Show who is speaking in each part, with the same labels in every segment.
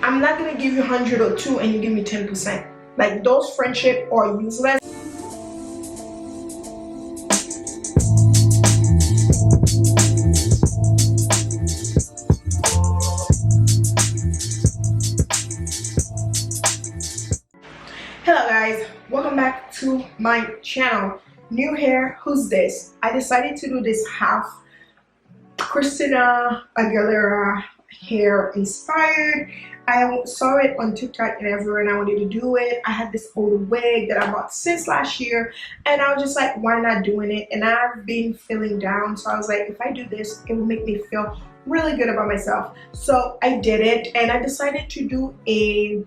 Speaker 1: I'm not gonna give you 100 or 2 and you give me 10%. Like, those friendships are useless. Hello guys, welcome back to my channel. New hair, who's this? I decided to do this half Christina Aguilera hair inspired. I saw it on TikTok and everywhere and I wanted to do it. I had this old wig that I bought since last year and I was just like, why not doing it? And I've been feeling down, so I was like, if I do this, it will make me feel really good about myself. So I did it and I decided to do a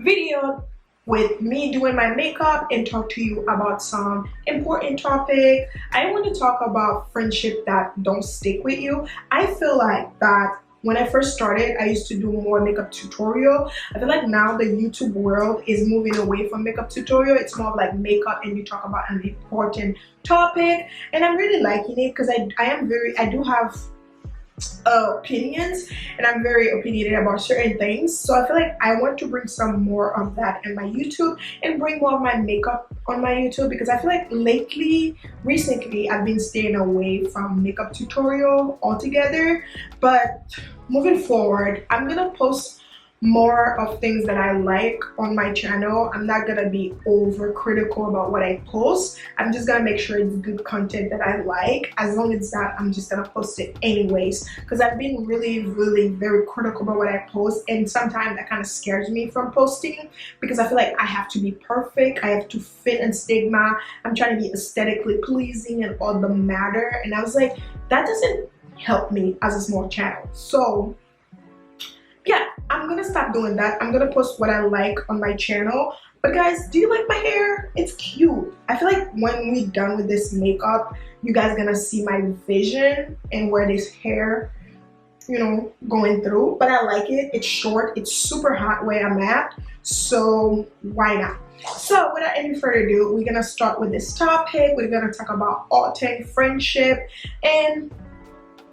Speaker 1: video with me doing my makeup and talk to you about some important topic. I want to talk about friendship that don't stick with you. I feel like that when I first started, I used to do more makeup tutorial. I feel like now the YouTube world is moving away from makeup tutorial. It's more of like makeup and you talk about an important topic, and I'm really liking it because I do have opinions and I'm very opinionated about certain things. So I feel like I want to bring some more of that in my YouTube and bring more of my makeup on my YouTube, because I feel like recently I've been staying away from makeup tutorial altogether. But moving forward, I'm gonna post more of things that I like on my channel. I'm not gonna be over critical about what I post. I'm just gonna make sure it's good content that I like. As long as that, I'm just gonna post it anyways, because I've been really very critical about what I post, and sometimes that kind of scares me from posting because I feel like I have to be perfect, I have to fit in stigma, I'm trying to be aesthetically pleasing and all the matter, and I was like, that doesn't help me as a small channel. So yeah, I'm gonna stop doing that. I'm gonna post what I like on my channel. But guys, do you like my hair? It's cute. I feel like when we're done with this makeup, you guys gonna see my vision and where this hair, you know, going through. But I like it. It's short. It's super hot where I'm at. So why not? So without any further ado, we're gonna start with this topic. We're gonna talk about all things friendship. And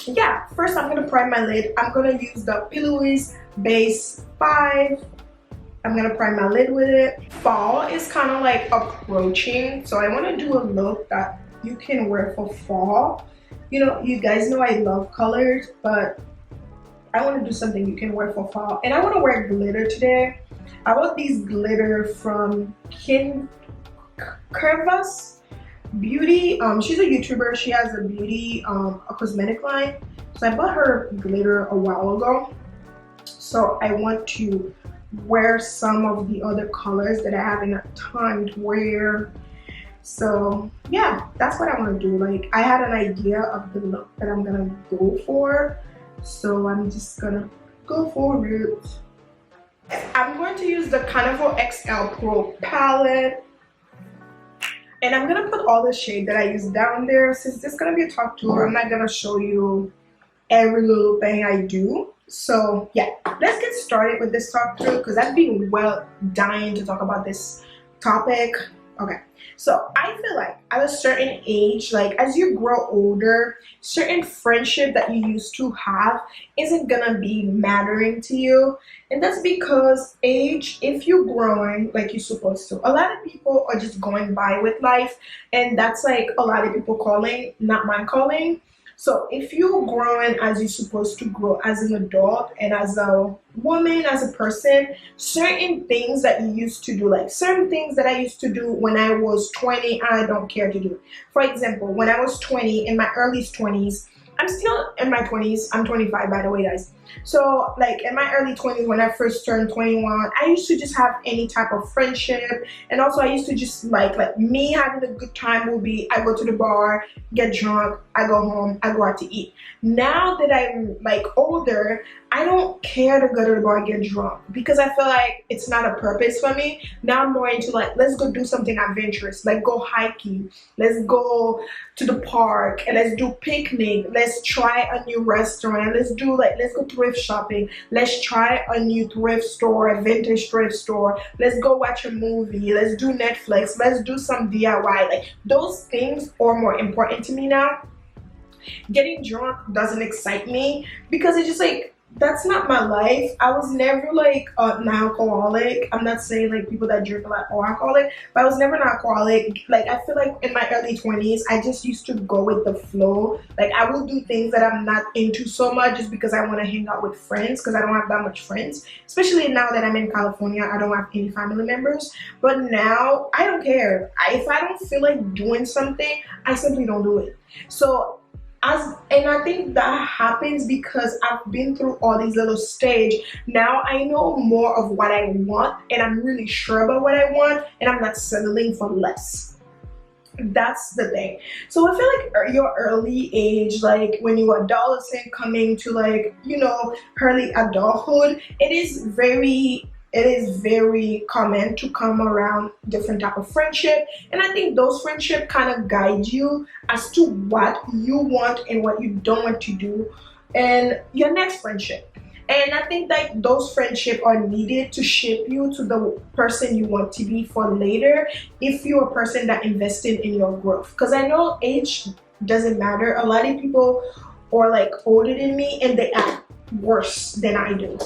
Speaker 1: yeah, first I'm gonna prime my lid. I'm gonna use the Louise base 5. I'm gonna prime my lid with it. Fall is kind of like approaching, so I want to do a look that you can wear for fall. You know, you guys know I love colors, but I want to do something you can wear for fall. And I want to wear glitter today. I bought these glitter from Carob Beauty. She's a YouTuber. She has a beauty a cosmetic line, so I bought her glitter a while ago. So I want to wear some of the other colors that I haven't had time to wear. So yeah, that's what I want to do. Like, I had an idea of the look that I'm gonna go for, so I'm just gonna go for it. I'm going to use the Carnival XL Pro palette. And I'm gonna put all the shade that I use down there. Since this is gonna be a talk tour, I'm not gonna show you every little thing I do. So yeah, let's get started with this talk through, because I've been dying to talk about this topic. Okay, so I feel like at a certain age, like as you grow older, certain friendship that you used to have isn't gonna be mattering to you. And that's because age, if you're growing like you're supposed to, a lot of people are just going by with life, and that's like a lot of people calling, not my calling. So if you're growing as you're supposed to grow as an adult and as a woman, as a person, certain things that you used to do, like certain things that I used to do when I was 20, I don't care to do. For example, when I was 20, in my early 20s, I'm still in my 20s. I'm 25, by the way, guys. So like in my early 20s, when I first turned 21, I used to just have any type of friendship. And also I used to just like me having a good time will be, I go to the bar, get drunk, I go home, I go out to eat. Now that I'm like older, I don't care to go to the bar and get drunk, because I feel like it's not a purpose for me. Now I'm more into like, let's go do something adventurous, like go hiking, let's go to the park and let's do picnic, let's try a new restaurant, let's go thrift shopping, let's try a new thrift store, a vintage thrift store, let's go watch a movie, let's do Netflix, let's do some DIY. Like, those things are more important to me now. Getting drunk doesn't excite me, because it's just like, that's not my life. I was never like an alcoholic. I'm not saying like people that drink a lot are alcoholic, but I was never an alcoholic. Like I feel like in my early 20s, I just used to go with the flow. Like I will do things that I'm not into so much just because I want to hang out with friends, because I don't have that much friends. Especially now that I'm in California, I don't have any family members. But now I don't care. If I don't feel like doing something, I simply don't do it. So and I think that happens because I've been through all these little stage. Now I know more of what I want, and I'm really sure about what I want, and I'm not settling for less. That's the thing. So I feel like your early age, like when you were adolescent coming to like, you know, early adulthood, it is very common to come around different type of friendship, and I think those friendship kind of guide you as to what you want and what you don't want to do and your next friendship. And I think that those friendships are needed to shape you to the person you want to be for later, if you're a person that invested in your growth. Because I know age doesn't matter. A lot of people are like older than me and they act worse than I do.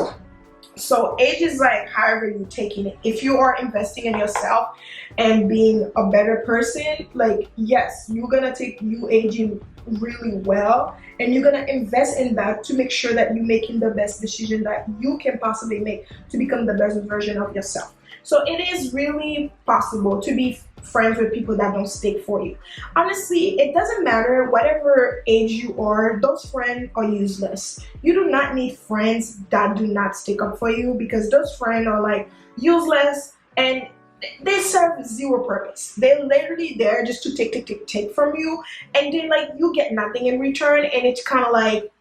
Speaker 1: So age is like however you're taking it. If you are investing in yourself and being a better person, like yes, you're gonna take you aging really well, and you're gonna invest in that to make sure that you're making the best decision that you can possibly make to become the best version of yourself. So it is really possible to be friends with people that don't stick for you. Honestly, it doesn't matter whatever age you are, those friends are useless. You do not need friends that do not stick up for you, because those friends are like useless and they serve zero purpose. They're literally there just to take from you, and then like you get nothing in return, and it's kind of like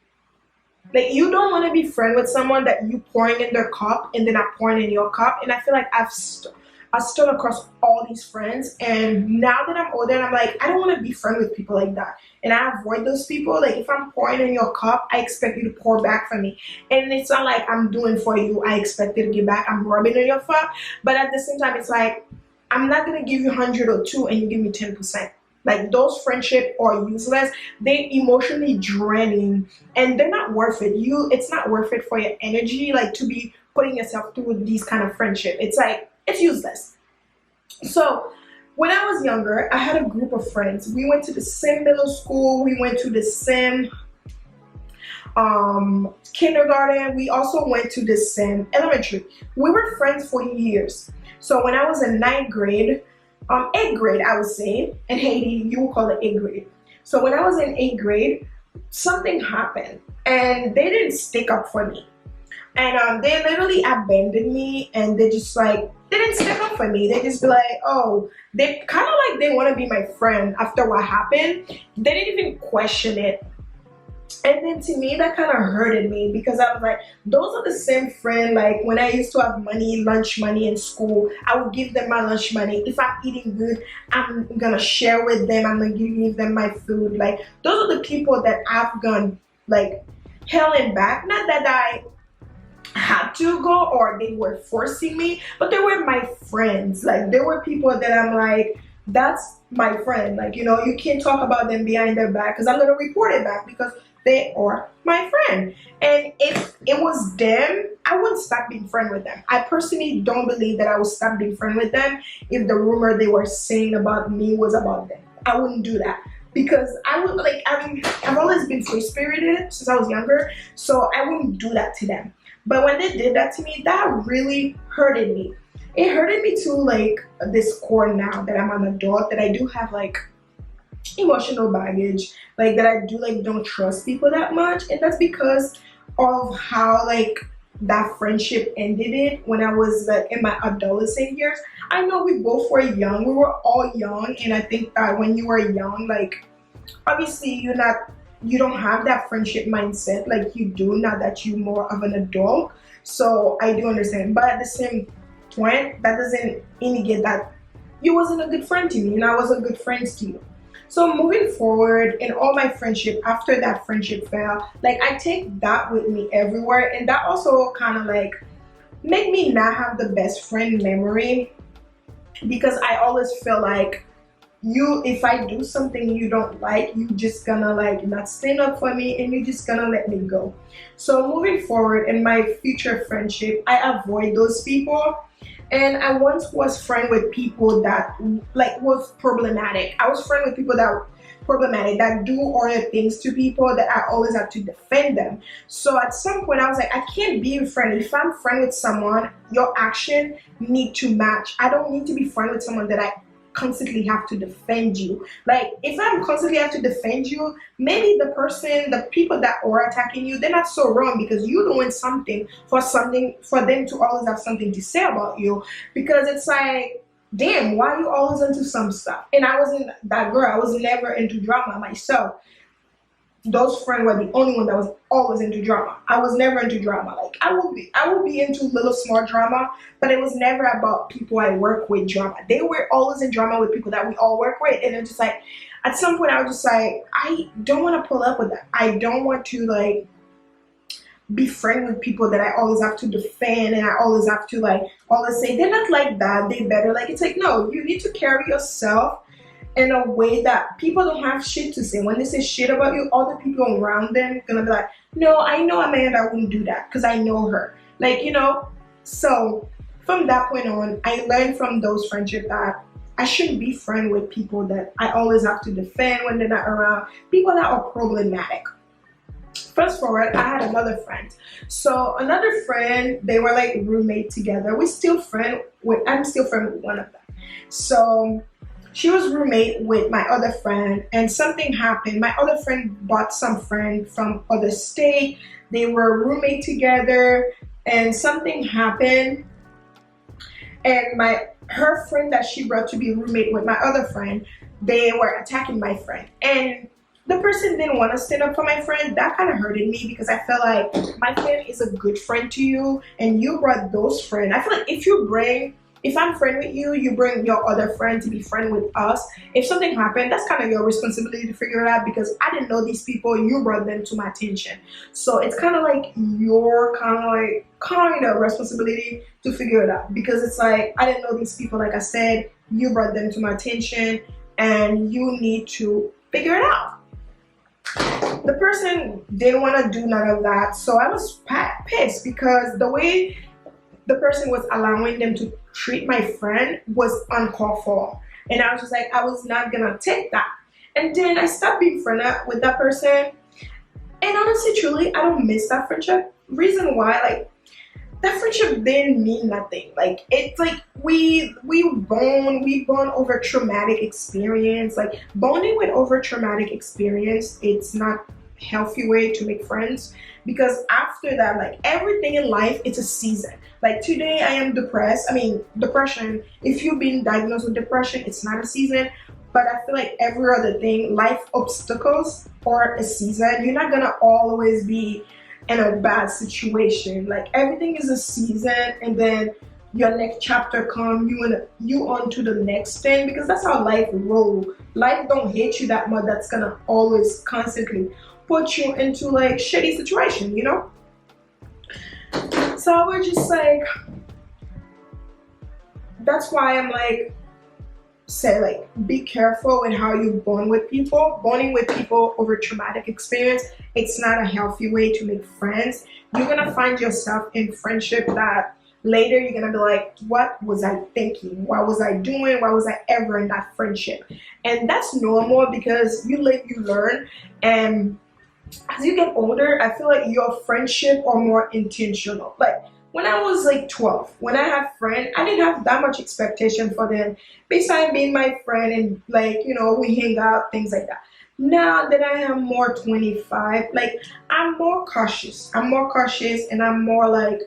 Speaker 1: you don't want to be friend with someone that you pouring in their cup and they're not pouring in your cup. And I feel like I've stood across all these friends, and now that I'm older, I'm like, I don't want to be friend with people like that, and I avoid those people. Like if I'm pouring in your cup, I expect you to pour back for me, and it's not like I'm doing for you, I expect you to give back. I'm rubbing in your cup, but at the same time, it's like I'm not gonna give you 100 or 2 and you give me 10%. Like those friendships are useless. They emotionally draining, and they're not worth it. It's not worth it for your energy, like to be putting yourself through these kind of friendship. It's like it's useless. So when I was younger, I had a group of friends. We went to the same middle school. We went to the same kindergarten. We also went to the same elementary. We were friends for years. So when I was in 9th grade, 8th grade, I would say, in Haiti, you would call it 8th grade. So when I was in 8th grade, something happened, and they didn't stick up for me. And they literally abandoned me, and they just like, they didn't stick up for me. They just be like, oh, they kind of like they want to be my friend after what happened. They didn't even question it. And then to me, that kind of hurted me, because I was like, those are the same friend, like when I used to have money, lunch money in school, I would give them my lunch money. If I'm eating good, I'm gonna share with them. I'm gonna give them my food. Like those are the people that I've gone like hailing back. Not that I had to go or they were forcing me, but they were my friends. Like they were people that I'm like, that's my friend. Like, you know, you can't talk about them behind their back, because I'm gonna report it back, because they are my friend. And if it was them, I wouldn't stop being friend with them. I personally don't believe that I would stop being friend with them if the rumor they were saying about me was about them. I wouldn't do that, because I would like, I've always been free spirited since I was younger, so I wouldn't do that to them. But when they did that to me, that really hurted me. It hurted me to like this core now that I'm an adult, that I do have like emotional baggage, like that I do like don't trust people that much. And that's because of how like that friendship ended it when I was like in my adolescent years. I know we both were young, we were all young, and I think that when you were young, like obviously you don't have that friendship mindset like you do now that you're more of an adult. So I do understand, but at the same point, that doesn't indicate that you wasn't a good friend to me and I wasn't good friends to you. So moving forward in all my friendship, after that friendship fell, like I take that with me everywhere, and that also kind of like make me not have the best friend memory, because I always feel like if I do something you don't like, you just gonna like not stand up for me and you just gonna let me go. So moving forward in my future friendship, I avoid those people. And I once was friend with people that like was problematic. I was friend with people that were problematic, that do other things to people that I always have to defend them. So at some point I was like, I can't be a friend. If I'm friend with someone, your action need to match. I don't need to be friend with someone that I constantly have to defend you. Like if I'm constantly have to defend you, maybe the people that are attacking you, they're not so wrong because you're doing something for them to always have something to say about you. Because it's like, damn, why are you always into some stuff? And I wasn't that girl. I was never into drama myself. Those friends were the only one that was always into drama. I was never into drama. Like I would be into little small drama, but it was never about people I work with drama. They were always in drama with people that we all work with, and it's just like at some point I was just like, I don't want to pull up with that. I don't want to like be friend with people that I always have to defend and I always have to like always say they're not like that, they better. Like it's like, no, you need to carry yourself in a way that people don't have shit to say. When they say shit about you, all the people around them gonna be like, no, I know Amanda wouldn't do that because I know her. Like, you know, so from that point on, I learned from those friendships that I shouldn't be friend with people that I always have to defend when they're not around, people that are problematic. Fast forward, I had another friend. So another friend, they were like roommate together. I'm still friend with one of them. So she was roommate with my other friend and something happened. My other friend bought some friend from other state. They were roommate together and something happened. And her friend that she brought to be roommate with my other friend, they were attacking my friend. And the person didn't want to stand up for my friend. That kind of hurted me because I felt like my friend is a good friend to you and you brought those friends. I feel like if I'm friend with you, you bring your other friend to be friend with us. If something happened, that's kind of your responsibility to figure it out because I didn't know these people, you brought them to my attention. So it's kind of like your kind of responsibility to figure it out because it's like, I didn't know these people, like I said, you brought them to my attention and you need to figure it out. The person didn't want to do none of that, so I was pissed because the way the person was allowing them to treat my friend was uncalled for, and I was just like, I was not gonna take that. And then I stopped being friends with that person, and honestly, truly, I don't miss that friendship. Reason why, like, that friendship didn't mean nothing. Like it's like we bond over traumatic experience. Like bonding with over traumatic experience, it's not healthy way to make friends because after that, like everything in life, it's a season. Like today I am depressed. I mean depression. If you've been diagnosed with depression, it's not a season. But I feel like every other thing, life obstacles are a season. You're not gonna always be in a bad situation. Like everything is a season and then your next chapter come, you on to the next thing because that's how life roll. Life don't hate you that much that's gonna always constantly put you into like shitty situation, you know? So I was just like, that's why I'm like, say like be careful with how you bond with people. Bonding with people over traumatic experience, it's not a healthy way to make friends. You're gonna find yourself in friendship that later you're gonna be like, what was I thinking? What was I doing? Why was I ever in that friendship? And that's normal because you live, you learn. And as you get older, I feel like your friendship are more intentional. Like when I was like 12, when I had friends, I didn't have that much expectation for them. Besides being my friend and like, you know, we hang out, things like that. Now that I am more 25, like I'm more cautious. I'm more cautious and I'm more like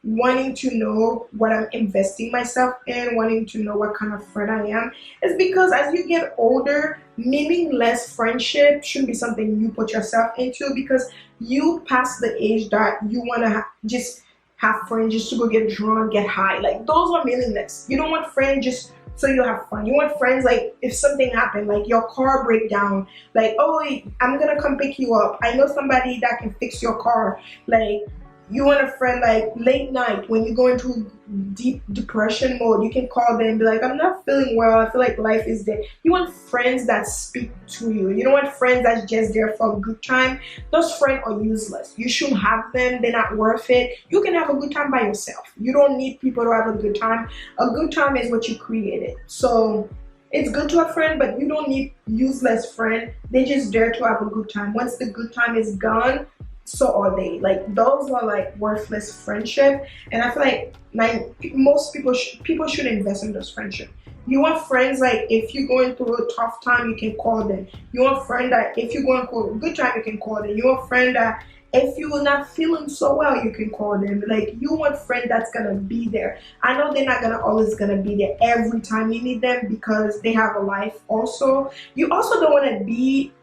Speaker 1: wanting to know what I'm investing myself in, wanting to know what kind of friend I am. It's because as you get older, meaningless friendship shouldn't be something you put yourself into because you pass the age that you want to just have friends just to go get drunk, get high. Like those are meaningless. You don't want friends just so you have fun. You want friends like if something happened, like your car break down, like, oh, I'm gonna come pick you up. I know somebody that can fix your car. Like You want a friend like late night when you go into deep depression mode, you can call them and be like, I'm not feeling well, I feel like life is dead. You want friends that speak to you. You don't want friends that's just there for a good time. Those friends are useless. You shouldn't have them. They're not worth it. You can have a good time by yourself. You don't need people to have a good time. A good time is what you created. So it's good to have a friend, but you don't need useless friend. They're just there to have a good time. Once the good time is gone, so are they. Like, those are like worthless friendship, and I feel like most people should invest in those friendship. You want friends like if you're going through a tough time, you can call them. You want a friend that if you're going through a good time, you can call them. You want a friend that if you're not feeling so well, you can call them. Like, you want a friend that's gonna be there. I know they're not gonna always gonna be there every time you need them because they have a life also. You also don't want to be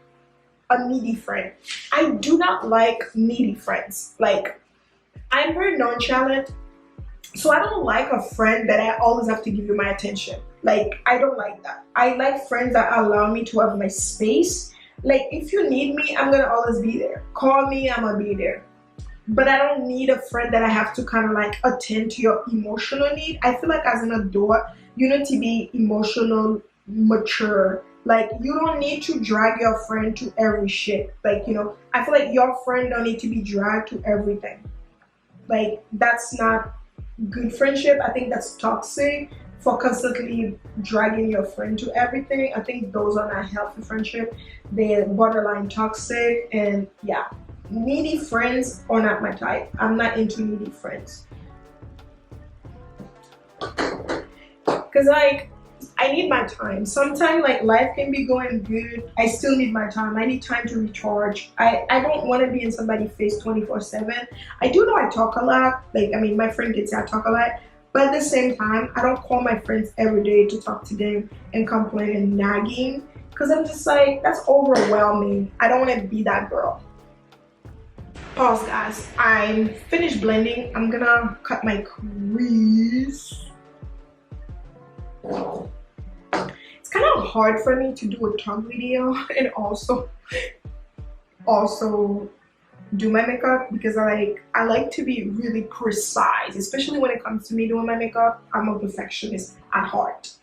Speaker 1: a needy friend. I do not like needy friends. Like, I'm very nonchalant, so I don't like a friend that I always have to give you my attention. Like, I don't like that. I like friends that allow me to have my space. Like, if you need me, I'm gonna always be there. Call me, I'm gonna be there. But I don't need a friend that I have to kind of like attend to your emotional need. I feel like as an adult, you need to be emotional, mature. Like, you don't need to drag your friend to every shit. Like, you know, I feel like your friend don't need to be dragged to everything. Like, that's not good friendship. I think that's toxic for constantly dragging your friend to everything. I think those are not healthy friendship. They're borderline toxic, and yeah, needy friends are not my type. I'm not into needy friends. Cause like, I need my time. Sometimes like life can be going good. I still need my time. I need time to recharge. I don't want to be in somebody's face 24/7. I do know I talk a lot. Like, I mean, my friend can say I talk a lot. But at the same time, I don't call my friends every day to talk to them and complain and nagging. Because I'm just like, that's overwhelming. I don't want to be that girl. Pause, guys. I'm finished blending. I'm going to cut my crease. It's kind of hard for me to do a tongue video and also do my makeup because I like to be really precise, especially when it comes to me doing my makeup. I'm a perfectionist at heart.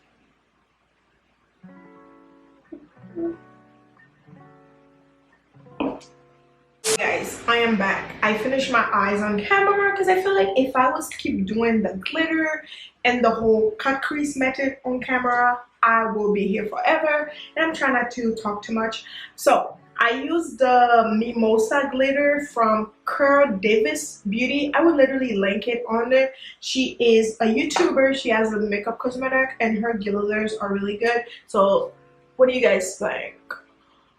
Speaker 1: Guys, I am back. I finished my eyes on camera because I feel like if I was to keep doing the glitter and the whole cut crease method on camera, I will be here forever, and I'm trying not to talk too much. So I used the Mimosa glitter from Krou Beauty. I will literally link it on there. She is a YouTuber. She has a makeup cosmetic, and her glitters are really good. So what do you guys think?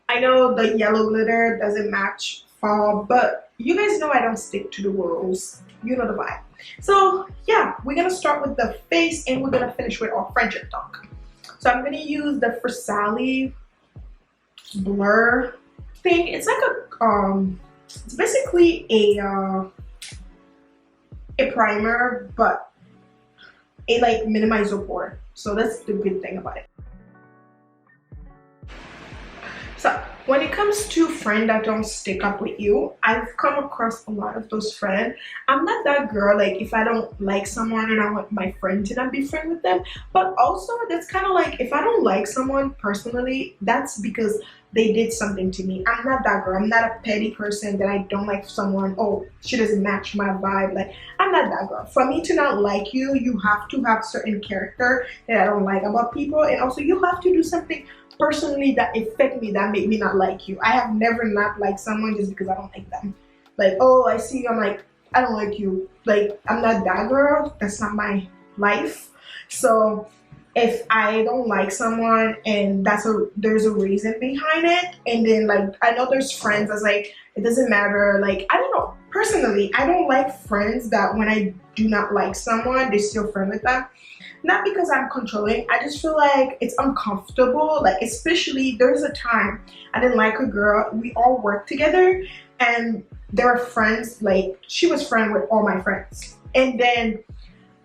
Speaker 1: I know the yellow glitter doesn't match fall, but you guys know I don't stick to the rules. You know the vibe. So yeah, we're gonna start with the face and we're gonna finish with our friendship talk. So I'm gonna use the Farsali blur thing. It's like a it's basically a primer, but it like minimizes the pore. So that's the good thing about it. So when it comes to friends that don't stick up with you, I've come across a lot of those friends. I'm not that girl, like if I don't like someone and I want my friend to not be friends with them. But also that's kind of like if I don't like someone personally, that's because they did something to me. I'm not that girl. I'm not a petty person that I don't like someone. Oh, she doesn't match my vibe. Like, I'm not that girl. For me to not like you, you have to have certain character that I don't like about people. And also you have to do something personally that affect me, that make me not like you. I have never not liked someone just because I don't like them. Like, oh, I see you, I'm like, I don't like you. Like, I'm not that girl. That's not my life. So if I don't like someone and there's a reason behind it, and then like I know there's friends that's like it doesn't matter, like I don't know, personally I don't like friends that when I do not like someone they still friend with them. Not because I'm controlling, I just feel like it's uncomfortable. Like, especially there's a time I didn't like a girl, we all worked together and there were friends, like she was friend with all my friends, and then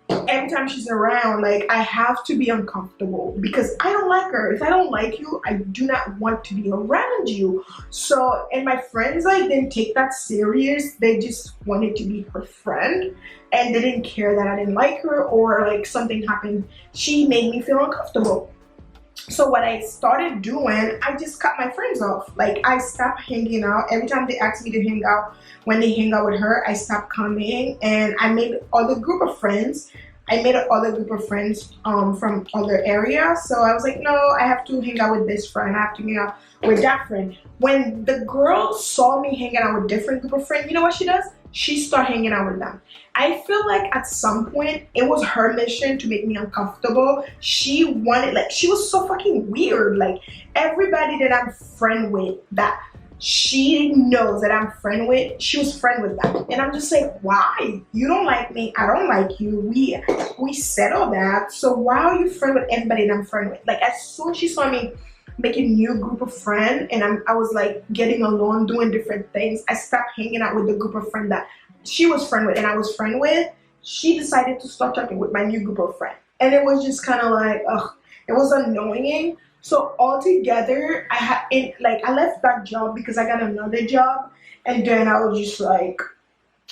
Speaker 1: every time she's around, like, I have to be uncomfortable because I don't like her. If I don't like you, I do not want to be around you. So, and my friends, like, didn't take that serious. They just wanted to be her friend, and they didn't care that I didn't like her or like something happened. She made me feel uncomfortable. So what I started doing, I just cut my friends off. Like, I stopped hanging out. Every time they asked me to hang out, when they hang out with her, I stopped coming, and I made other group of friends. I made another group of friends from other areas. So I was like, no, I have to hang out with this friend. I have to hang out with that friend. When the girl saw me hanging out with different group of friends, you know what she does? She started hanging out with them. I feel like at some point it was her mission to make me uncomfortable. She wanted, like, she was so fucking weird. Like, everybody that I'm friend with, that she knows that I'm friend with, she was friend with them. And I'm just like, why? You don't like me, I don't like you. We settled that. So why are you friend with everybody that I'm friend with? Like, as soon as she saw me making a new group of friends, and I was like getting along, doing different things, I stopped hanging out with the group of friends that she was friend with and I was friend with. She decided to start talking with my new group of friends, and it was just kind of like, ugh, it was annoying. So altogether, I left that job because I got another job, and then I was just like,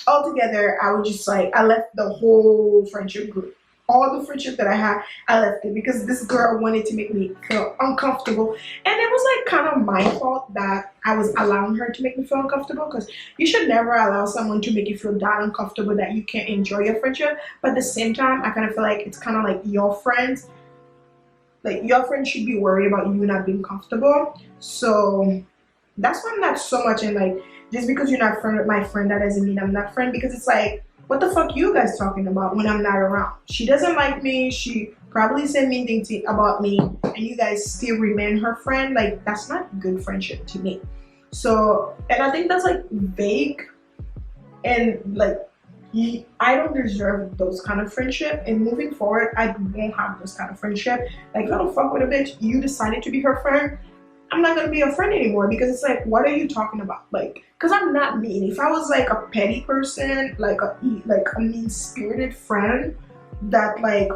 Speaker 1: altogether, I was just like, I left the whole friendship group. All the friendship that I had, I left it because this girl wanted to make me feel uncomfortable. And it was like kind of my fault that I was allowing her to make me feel uncomfortable, because you should never allow someone to make you feel that uncomfortable that you can't enjoy your friendship. But at the same time, I kind of feel like it's kind of like your friends. Like, your friend should be worried about you not being comfortable. So that's why I'm not so much in, like, just because you're not friend with my friend, that doesn't mean I'm not friend. Because it's like, what the fuck you guys talking about when I'm not around? She doesn't like me. She probably said mean things about me, and you guys still remain her friend. Like, that's not good friendship to me. So, and I think that's like vague, and like, I don't deserve those kind of friendship. And moving forward, I won't have those kind of friendship. Like, if I don't fuck with a bitch, you decided to be her friend, I'm not gonna be a friend anymore. Because it's like, what are you talking about? Like, because I'm not mean. If I was like a petty person, like a mean-spirited friend that like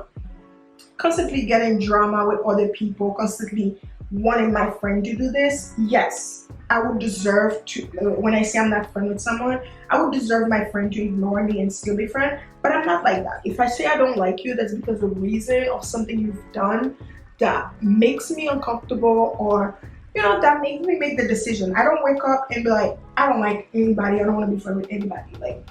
Speaker 1: constantly getting drama with other people, constantly wanting my friend to do this, yes, I would deserve to, when I say I'm not friend with someone, I would deserve my friend to ignore me and still be friend. But I'm not like that. If I say I don't like you, that's because of reason or something you've done that makes me uncomfortable, or you know, that makes me make the decision. I don't wake up and be like, I don't like anybody, I don't want to be friends with anybody. Like,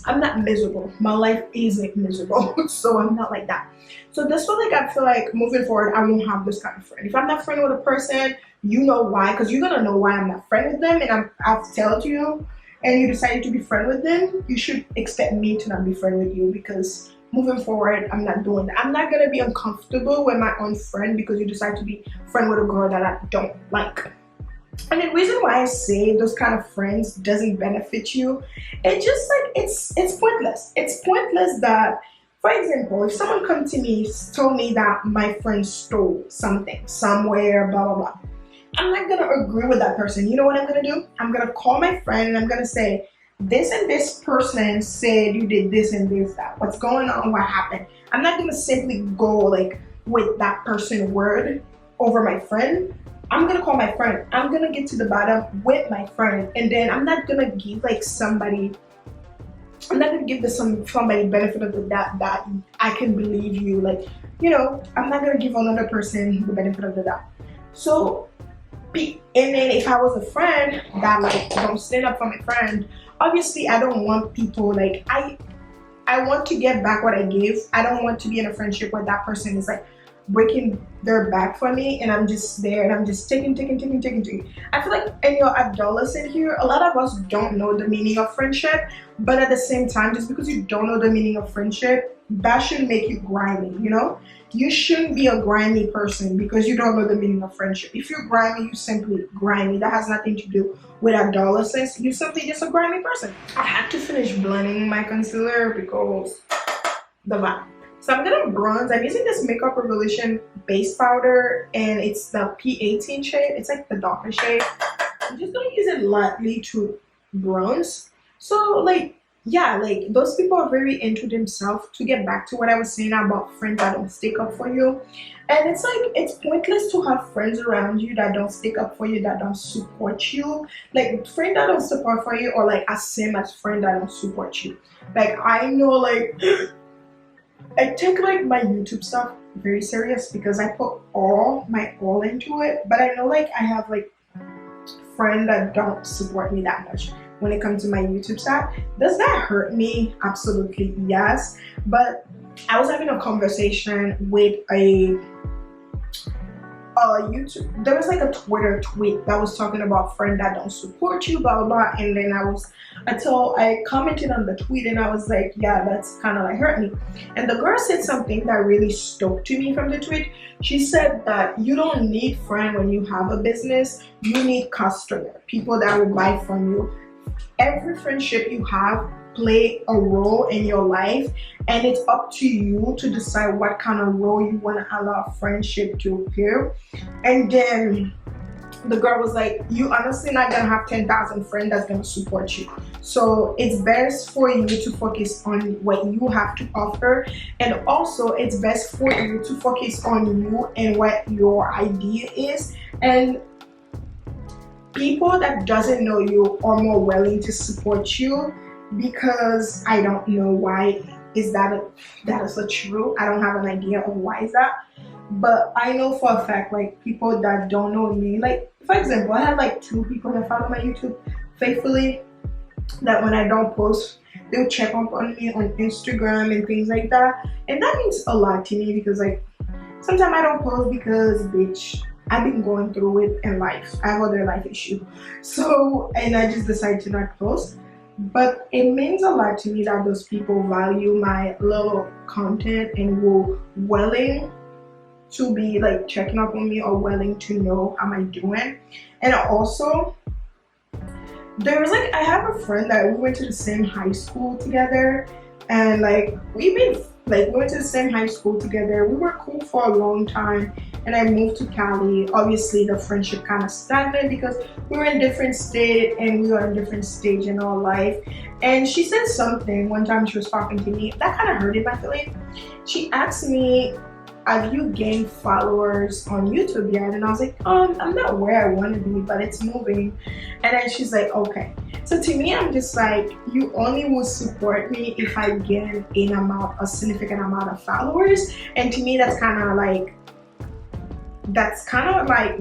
Speaker 1: I'm not miserable. My life isn't miserable. So I'm not like that. So that's what, like, I feel like moving forward, I won't have this kind of friend. If I'm not friend with a person, you know why, because you're gonna know why I'm not friend with them, and I've told you, and you decided to be friend with them, you should expect me to not be friend with you, because moving forward, I'm not doing that. I'm not gonna be uncomfortable with my own friend because you decide to be friend with a girl that I don't like. And the reason why I say those kind of friends doesn't benefit you, it's just like, it's pointless. It's pointless that, for example, if someone come to me, told me that my friend stole something somewhere, blah blah blah, I'm not gonna agree with that person. You know what I'm gonna do? I'm gonna call my friend and I'm gonna say, this and this person said you did this and this, that. What's going on? What happened? I'm not gonna simply go like with that person's word over my friend. I'm gonna call my friend. I'm gonna get to the bottom with my friend, and then I'm not gonna give like somebody. I'm not gonna give somebody benefit of the doubt that I can believe you. Like, you know, I'm not gonna give another person the benefit of the doubt. So, and then if I was a friend that like don't stand up for my friend, obviously I don't want people like I want to get back what I gave. I don't want to be in a friendship where that person is like breaking their back for me and I'm just there and I'm just taking. I feel like in your adolescent here, a lot of us don't know the meaning of friendship, but at the same time, just because you don't know the meaning of friendship, that shouldn't make you grimy, you know? You shouldn't be a grimy person because you don't know the meaning of friendship. If you're grimy, you simply grimy. That has nothing to do with adolescence. You're simply just a grimy person. I had to finish blending my concealer because the vibe. So I'm gonna bronze. I'm using this Makeup Revolution base powder and it's the P18 shade. It's like the darker shade. I'm just gonna use it lightly to bronze. So like, yeah, like those people are very into themselves. To get back to what I was saying about friends that don't stick up for you, and it's like it's pointless to have friends around you that don't stick up for you, that don't support you. Like friend that don't support for you, or like as same as friend that don't support you. Like I know, like I take like my YouTube stuff very serious because I put all my all into it, but I know like I have like friends that don't support me that much when it comes to my YouTube stuff. Does that hurt me? Absolutely yes. But I was having a conversation with a YouTube, there was like a Twitter tweet that was talking about friends that don't support you, blah blah blah. And then I commented on the tweet and I was like, yeah, that's kind of like hurt me. And the girl said something that really stuck to me from the tweet. She said that you don't need friends when you have a business, you need customer, people that will buy from you. Every friendship you have play a role in your life, and it's up to you to decide what kind of role you want to allow friendship to appear. And then the girl was like, you honestly not gonna have 10,000 friends that's gonna support you, so it's best for you to focus on what you have to offer, and also it's best for you to focus on you and what your idea is. And people that doesn't know you are more willing to support you, because I don't know why that is so true. I don't have an idea of why is that, but I know for a fact like people that don't know me, like for example, I have like 2 people that follow my YouTube faithfully, that when I don't post, they'll check up on me on Instagram and things like that, and that means a lot to me, because like sometimes I don't post because bitch, I've been going through it in life. I have other life issue, so and I just decided to not post. But it means a lot to me that those people value my little content and were willing to be like checking up on me or willing to know how I'm doing. And also there was like, I have a friend that we went to the same high school together, and like we went to the same high school together. We were cool for a long time, and I moved to Cali. Obviously the friendship kind of stagnated because we were in different state and we were in different stage in our life. And she said something one time, she was talking to me that kind of hurted my feeling. She asked me, have you gained followers on YouTube yet? And I was like, I'm not where I want to be, but it's moving. And then she's like, okay. So to me, I'm just like, you only will support me if I gain a significant amount of followers. And to me, that's kind of like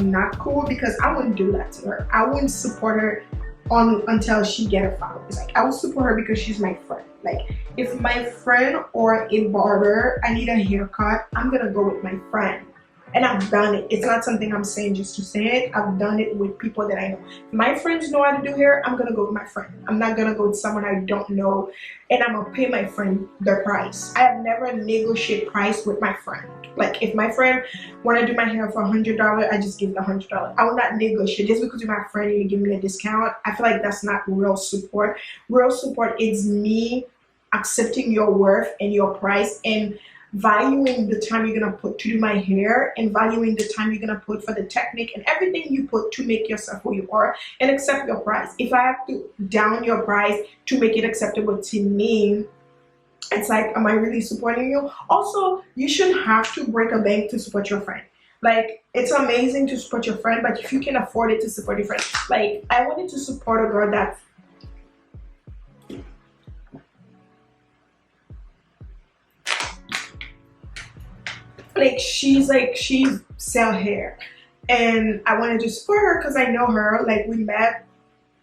Speaker 1: not cool, because I wouldn't do that to her. I wouldn't support her until she get her followers. Like I will support her because she's my friend. Like if my friend or a barber, I need a haircut, I'm gonna go with my friend. And I've done it. It's not something I'm saying just to say it. I've done it with people that I know. If my friends know how to do hair, I'm gonna go with my friend. I'm not gonna go with someone I don't know, and I'm gonna pay my friend their price. I have never negotiated price with my friend. Like if my friend wanna do my hair for $100, I just give the $100. I will not negotiate just because you're my friend and you give me a discount. I feel like that's not real support. Real support is me accepting your worth and your price, and valuing the time you're gonna put to do my hair, and valuing the time you're gonna put for the technique and everything you put to make yourself who you are, and accept your price. If I have to down your price to make it acceptable to me, it's like, am I really supporting you? Also, you shouldn't have to break a bank to support your friend. Like it's amazing to support your friend, but if you can afford it to support your friend, like I wanted to support a girl that she sell hair, and I wanted to support her because I know her, like we met,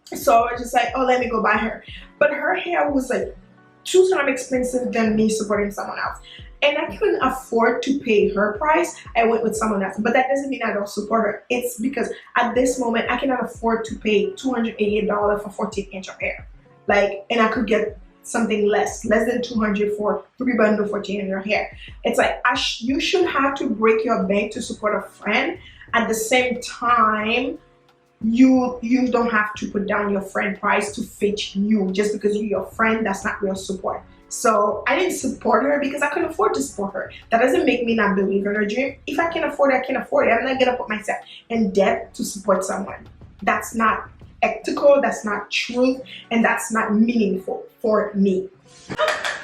Speaker 1: so I was just like, oh, let me go buy her. But her hair was like 2 times expensive than me supporting someone else, and I couldn't afford to pay her price. I went with someone else, but that doesn't mean I don't support her. It's because at this moment I cannot afford to pay $288 for 14 inch of hair, like, and I could get something less than 200 for 3 bundle 14 in your hair. It's like you should have to break your bank to support a friend. At the same time, you don't have to put down your friend price to fit you just because you're your friend. That's not real support. So I didn't support her because I couldn't afford to support her. That doesn't make me not believe in her dream. If I can afford it, I can afford it. I'm not gonna put myself in debt to support someone. That's not ethical, that's not truth, and that's not meaningful for me.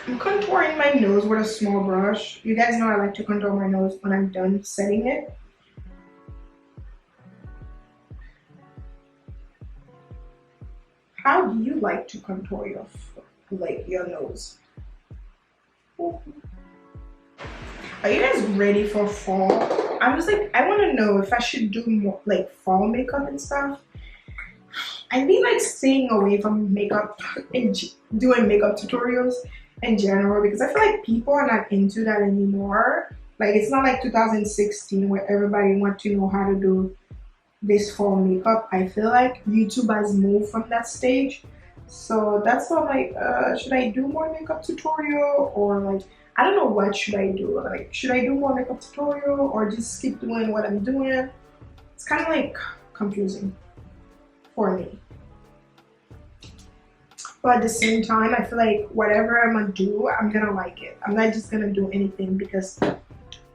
Speaker 1: I'm contouring my nose with a small brush. You guys know I like to contour my nose when I'm done setting it. How do you like to contour your nose? Are you guys ready for fall? I was like, I want to know if I should do more like fall makeup and stuff. I've been like staying away from makeup and doing makeup tutorials in general because I feel like people are not into that anymore. Like it's not like 2016 where everybody wants to know how to do this fall makeup. I feel like YouTube has moved from that stage. So that's why I'm like, should I do more makeup tutorial, or like, I don't know what should I do. Like, should I do more makeup tutorial or just keep doing what I'm doing? It's kind of like confusing for me. But at the same time, I feel like whatever I'm gonna do, I'm gonna like it. I'm not just gonna do anything because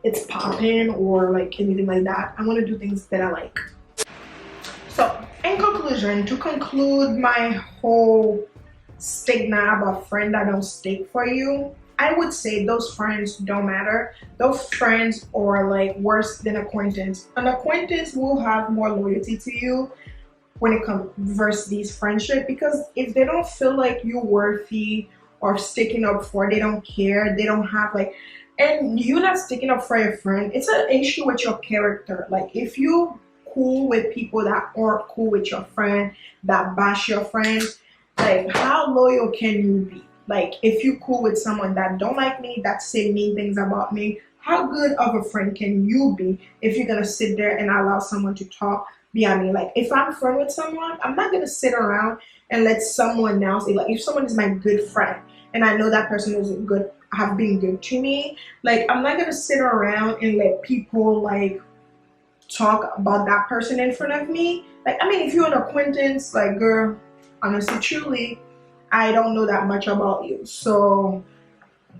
Speaker 1: it's popping or like anything like that. I want to do things that I like. So in conclusion, to conclude my whole stigma about friends that don't stick for you, I would say those friends don't matter. Those friends are like worse than acquaintance. An acquaintance will have more loyalty to you when it comes versus these friendship, because if they don't feel like you're worthy or sticking up for, they don't care, they don't have like, and you not sticking up for your friend, it's an issue with your character. Like if you cool with people that aren't cool with your friend, that bash your friend, like how loyal can you be? Like if you cool with someone that don't like me, that say mean things about me, how good of a friend can you be if you're gonna sit there and allow someone to talk behind me? Like if I'm friend with someone, I'm not gonna sit around and let someone else, like if someone is my good friend and I know that person is good, have been good to me, like I'm not gonna sit around and let people like talk about that person in front of me. Like I mean, if you're an acquaintance, like girl, honestly truly, I don't know that much about you, so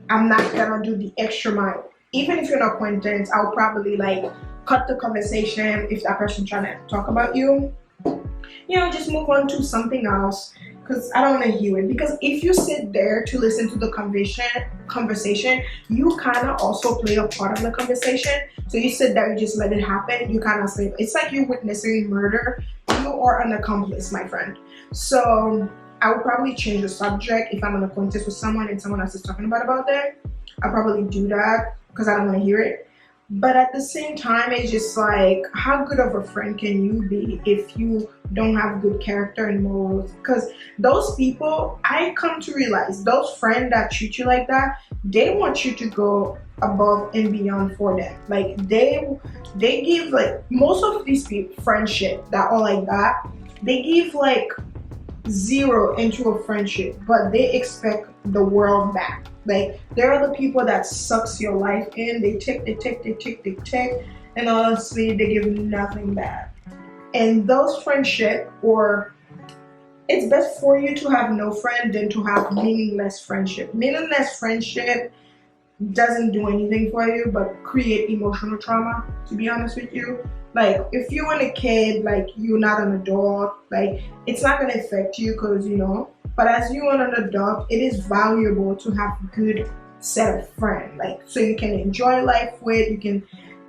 Speaker 1: I'm not gonna do the extra mile. Even if you're an acquaintance, I'll probably like cut the conversation if that person's trying to talk about you. You know, just move on to something else because I don't want to hear it. Because if you sit there to listen to the conversation, you kind of also play a part of the conversation. So you sit there, you just let it happen. You kind of say, it's like you're witnessing murder. You are an accomplice, my friend. So I would probably change the subject if I'm an acquaintance with someone and someone else is talking about that. I'll probably do that because I don't want to hear it. But at the same time, it's just like, how good of a friend can you be if you don't have good character and morals? Because those people, I come to realize, those friends that treat you like that, they want you to go above and beyond for them. Like they give like, most of these people, friendship that are like that, they give like 0 into a friendship, but they expect the world back. Like there are the people that sucks your life in, they take, and honestly they give nothing back. And those friendship, or it's best for you to have no friend than to have meaningless friendship. Meaningless friendship doesn't do anything for you but create emotional trauma, to be honest with you. Like if you want a kid, like you're not an adult, like it's not gonna affect you because you know. But as you are an adult, it is valuable to have a good set of friends, like so you can enjoy life with, you can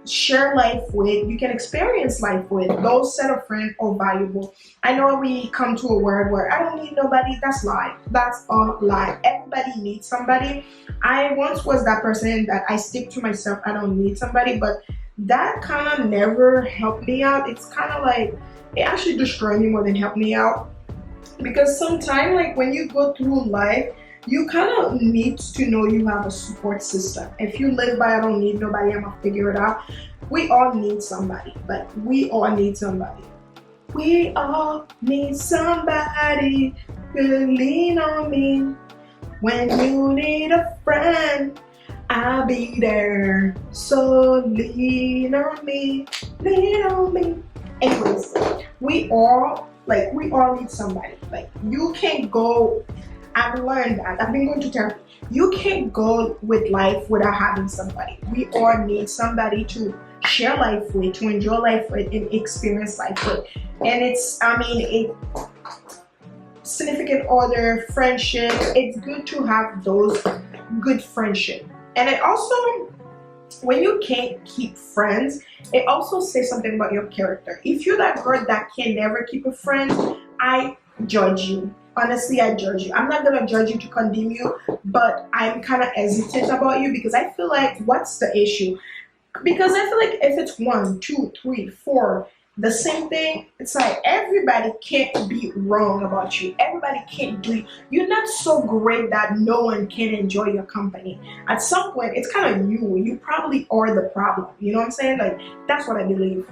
Speaker 1: share life with, you can experience life with. Those set of friends are valuable. I know we come to a word where I don't need nobody. That's lie. That's a lie. Everybody needs somebody. I once was that person that I stick to myself. I don't need somebody, but that kind of never helped me out. It's kind of like it actually destroyed me more than helped me out. Because sometimes, like when you go through life, you kind of need to know you have a support system. If you live by I don't need nobody, I'm gonna figure it out. We all need somebody. Like we all need somebody. We all need somebody to lean on me. When you need a friend, I'll be there. So lean on me, lean on me. Anyways, we all need somebody. Like you can't go, I've learned that, I've been going to therapy. You can't go with life without having somebody. We all need somebody to share life with, to enjoy life with, and experience life with. And it's, I mean, it significant other, friendship, it's good to have those good friendship. And it also, when you can't keep friends, it also says something about your character. If you're that girl that can never keep a friend, I judge you. Honestly, I judge you. I'm not gonna judge you to condemn you, but I'm kind of hesitant about you because I feel like, what's the issue? Because I feel like if it's 1, 2, 3, 4 the same thing, it's like everybody can't be wrong about you. Everybody can't do it. You're not so great that no one can enjoy your company. At some point, it's kind of you. You probably are the problem. You know what I'm saying? Like, that's what I believe.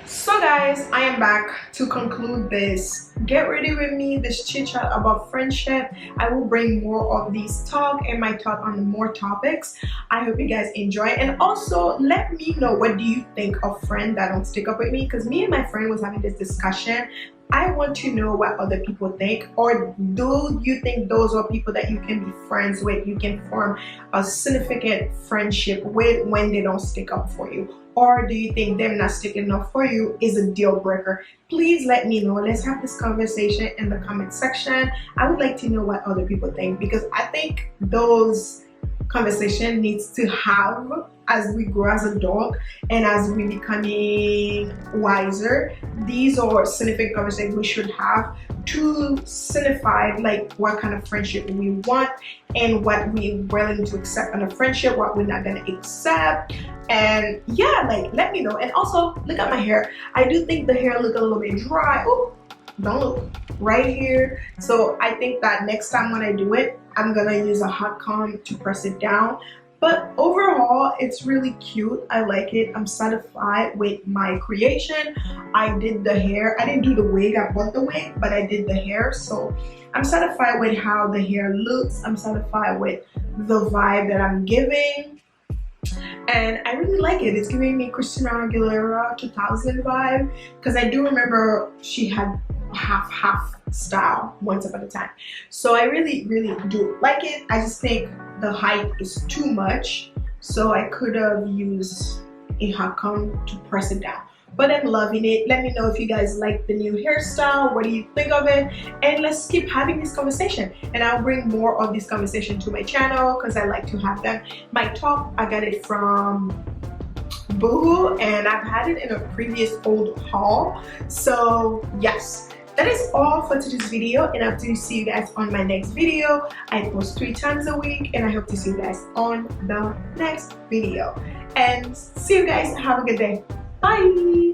Speaker 1: So guys, I am back to conclude this get ready with me, this chit chat about friendship. I will bring more of these talk and my thought on more topics. I hope you guys enjoy, and also let me know, what do you think of friends that don't stick up with me? Because me and my friend was having this discussion. I want to know what other people think, or do you think those are people that you can be friends with, you can form a significant friendship with when they don't stick up for you? Or do you think them not sticking up for you is a deal breaker? Please let me know. Let's have this conversation in the comment section. I would like to know what other people think, because I think those conversation needs to have as we grow as adults and as we becoming wiser. These are significant conversations we should have to signify like what kind of friendship we want and what we're willing to accept in a friendship, what we're not gonna accept. And yeah, like, let me know. And also, look at my hair. I do think the hair look a little bit dry. Oh, don't look right here. So I think that next time when I do it, I'm gonna use a hot comb to press it down. But overall, it's really cute. I like it. I'm satisfied with my creation. I did the hair. I didn't do the wig. I bought the wig, but I did the hair. So I'm satisfied with how the hair looks. I'm satisfied with the vibe that I'm giving. And I really like it. It's giving me Christina Aguilera 2000 vibe, because I do remember she had half style once upon a time. So I really do like it. I just think the height is too much, so I could have used a hot comb to press it down. But I'm loving it. Let me know if you guys like the new hairstyle. What do you think of it? And let's keep having this conversation. And I'll bring more of this conversation to my channel because I like to have them. My top, I got it from Boohoo, and I've had it in a previous old haul. So yes, that is all for today's video, and I hope to see you guys on my next video. I post 3 times a week, and I hope to see you guys on the next video. And see you guys. Have a good day. Bye.